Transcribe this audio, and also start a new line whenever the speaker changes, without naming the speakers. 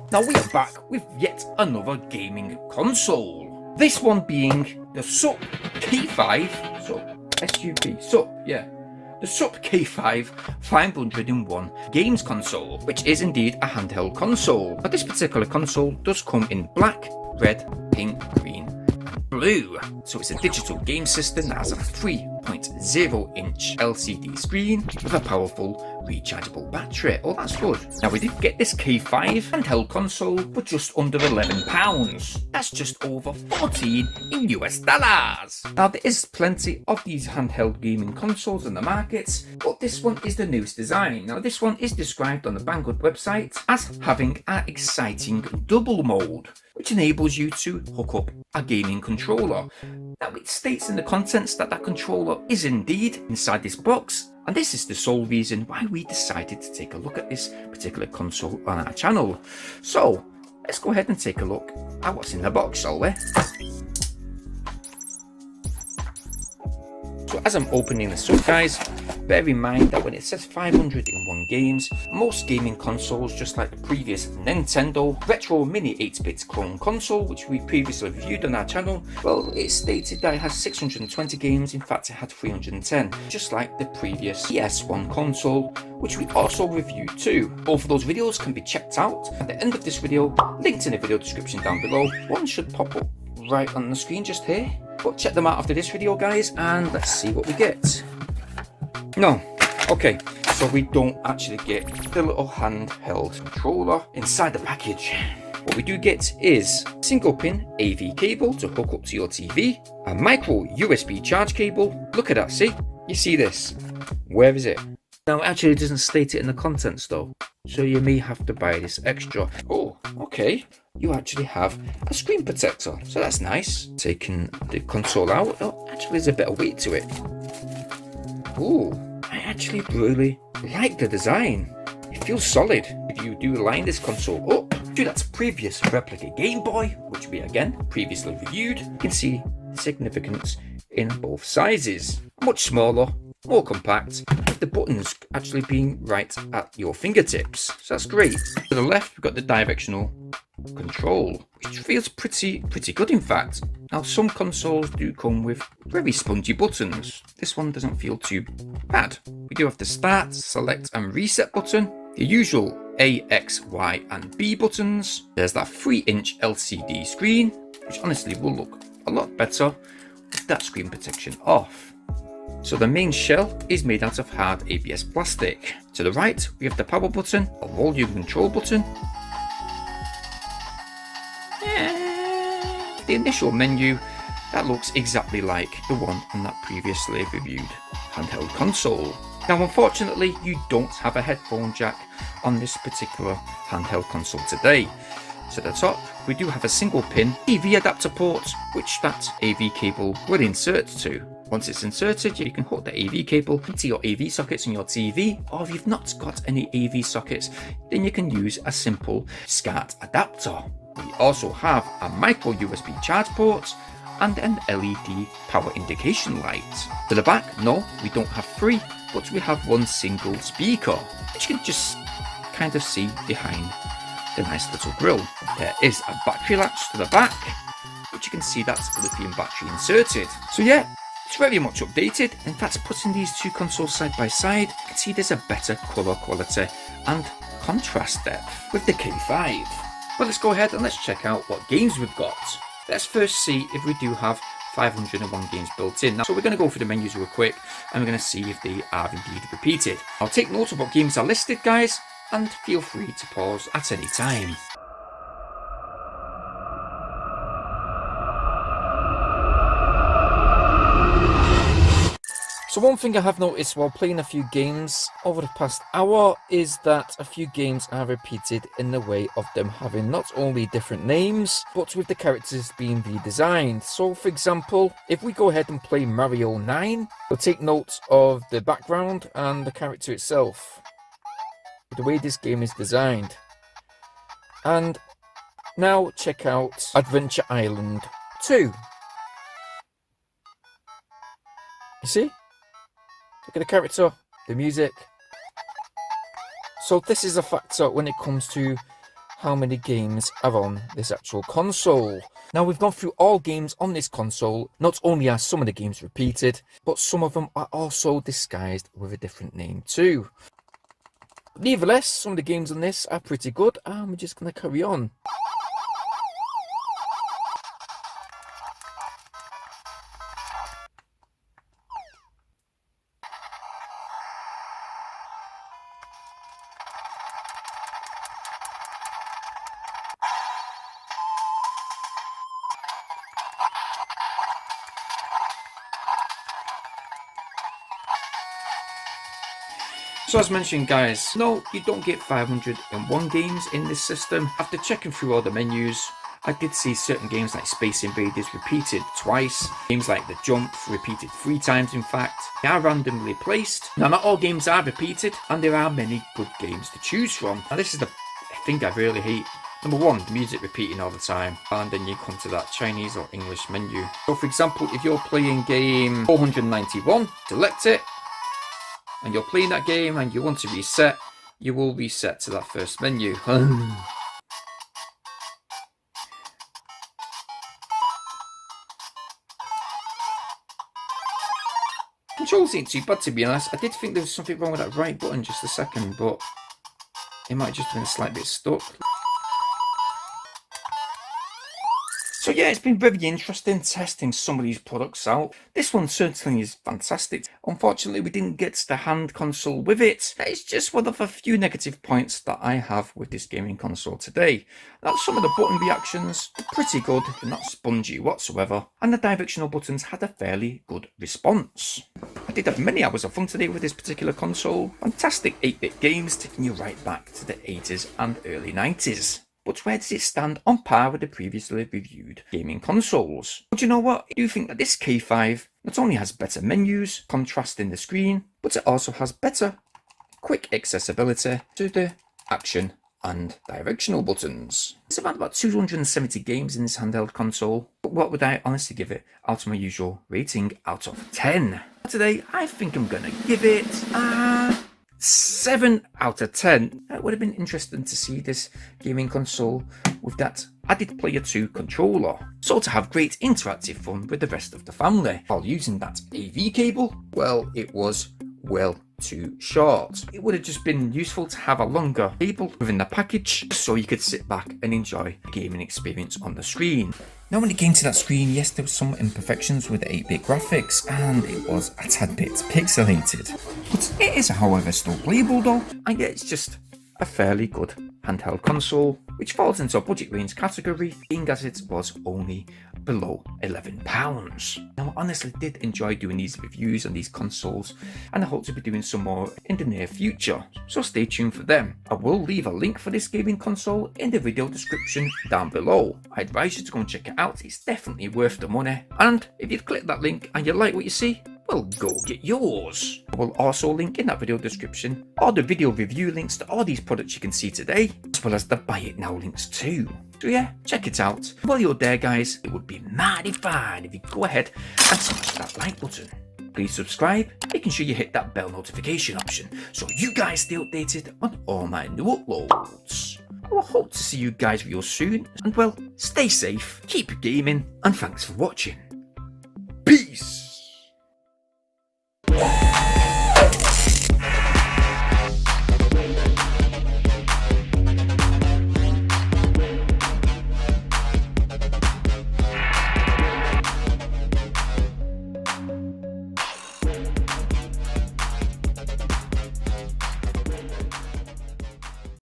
Now we are back with yet another gaming console. This one being the SUP K5, SUP, SUP, yeah. The SUP K5 501 games console, which is indeed a handheld console. Now this particular console does come in black, red, pink, green, and blue. So it's a digital game system that has a 3.0-inch LCD screen with a powerful rechargeable battery. Oh, that's good. Now we did get this K5 handheld console for just under £11. That's just over 14 in US dollars. Now there is plenty of these handheld gaming consoles in the market, but this one is the newest design. Now this one is described on the Banggood website as having an exciting double mode, which enables you to hook up a gaming controller. Now it states in the contents that that controller is indeed inside this box, and this is the sole reason why we decided to take a look at this particular console on our channel. So let's go ahead and take a look at what's in the box, shall we? So as I'm opening this up, guys, bear in mind that when it says 501 games, most gaming consoles, just like the previous Nintendo Retro Mini 8-bit clone console, which we previously reviewed on our channel, well, it stated that it has 620 games. In fact, it had 310, just like the previous PS1 console, which we also reviewed too. Both of those videos can be checked out at the end of this video, linked in the video description down below. One should pop up right on the screen just here. But check them out after this video, guys, and let's see what we get. No, okay, so we don't actually get the little handheld controller inside the package. What we do get is a single pin AV cable to hook up to your TV, a micro USB charge cable. Look at that, see? You see this? Where is it? Now, it actually doesn't state it in the contents though, so you may have to buy this extra. Oh, okay. You actually have a screen protector, so that's nice. Taking the console out, oh, actually there's a bit of weight to it. Ooh, I actually really like the design. It feels solid. If you do line this console up to that previous replica Game Boy, which we again previously reviewed, you can see the significance in both sizes. Much smaller, more compact, with the buttons actually being right at your fingertips. So that's great. To the left, we've got the directional control, which feels pretty good in fact. Now some consoles do come with very spongy buttons. This one doesn't feel too bad. We do have the start, select and reset button, the usual A, X, Y and B buttons. There's that 3-inch LCD screen, which honestly will look a lot better with that screen protection off. So the main shell is made out of hard ABS plastic. To the right, we have the power button, a volume control button, the initial menu that looks exactly like the one on that previously reviewed handheld console. Now unfortunately you don't have a headphone jack on this particular handheld console today. So at the top we do have a single pin AV adapter port, which that AV cable will insert to. Once it's inserted, you can hook the AV cable into your AV sockets on your TV, or if you've not got any AV sockets, then you can use a simple SCART adapter. We also have a micro USB charge port and an LED power indication light. To the back, no, we don't have three, but we have one single speaker, which you can just kind of see behind the nice little grille. There is a battery latch to the back, which you can see that's the lithium battery inserted. So yeah, it's very much updated. In fact, putting these two consoles side by side, you can see there's a better colour quality and contrast depth with the K5. Well, let's go ahead and let's check out what games we've got. Let's first see if we do have 501 games built in. Now, so we're going to go through the menus real quick and we're going to see if they are indeed repeated. I'll take note of what games are listed, guys, and feel free to pause at any time. So one thing I have noticed while playing a few games over the past hour is that a few games are repeated in the way of them having not only different names, but with the characters being redesigned. So for example, if we go ahead and play Mario 9, we'll take note of the background and the character itself, the way this game is designed. And now check out Adventure Island 2. You see? Look at the character, the music. So this is a factor when it comes to how many games are on this actual console. Now, we've gone through all games on this console. Not only are some of the games repeated, but some of them are also disguised with a different name too. Nevertheless, some of the games on this are pretty good, and we're just going to carry on. So as mentioned, guys, no, you don't get 501 games in this system. After checking through all the menus, I did see certain games like Space Invaders repeated twice. Games like The Jump repeated 3 times in fact. They are randomly placed. Now, not all games are repeated, and there are many good games to choose from. Now, this is the thing I really hate. Number 1, the music repeating all the time, and then you come to that Chinese or English menu. So for example, if you're playing game 491, select it, and you're playing that game and you want to reset, you will reset to that first menu. Controls ain't too bad, to be honest. I did think there was something wrong with that right button just a second, but it might have just been a slight bit stuck. So yeah, it's been very interesting testing some of these products out. This one certainly is fantastic. Unfortunately, we didn't get the hand console with it. That is just one of a few negative points that I have with this gaming console today. Now, some of the button reactions are pretty good, they're not spongy whatsoever, and the directional buttons had a fairly good response. I did have many hours of fun today with this particular console. Fantastic 8-bit games taking you right back to the 80s and early 90s. But where does it stand on par with the previously reviewed gaming consoles? But you know what? I do think that this K5 not only has better menus, contrast in the screen, but it also has better quick accessibility to the action and directional buttons. It's around about 270 games in this handheld console, but what would I honestly give it out of my usual rating out of 10? Today, I think I'm gonna give it 7 out of 10. It would have been interesting to see this gaming console with that added Player 2 controller. So to have great interactive fun with the rest of the family while using that AV cable, well, it was well too short. It would have just been useful to have a longer cable within the package so you could sit back and enjoy the gaming experience on the screen. Now, when it came to that screen, yes, there were some imperfections with the 8-bit graphics, and it was a tad bit pixelated. But it is, however, still playable though, and yeah, it's just a fairly good handheld console, which falls into a budget range category, being as it was only below £11. Now, I honestly did enjoy doing these reviews on these consoles, and I hope to be doing some more in the near future, so stay tuned for them. I will leave a link for this gaming console in the video description down below. I advise you to go and check it out, it's definitely worth the money, and if you've clicked that link and you like what you see, well, go get yours. I will also link in that video description all the video review links to all these products you can see today, as well as the buy it now links too. So yeah, check it out. While you're there, guys, it would be mighty fine if you go ahead and smash that like button. Please subscribe, making sure you hit that bell notification option so you guys stay updated on all my new uploads. I will hope to see you guys real soon, and well, stay safe, keep gaming, and thanks for watching.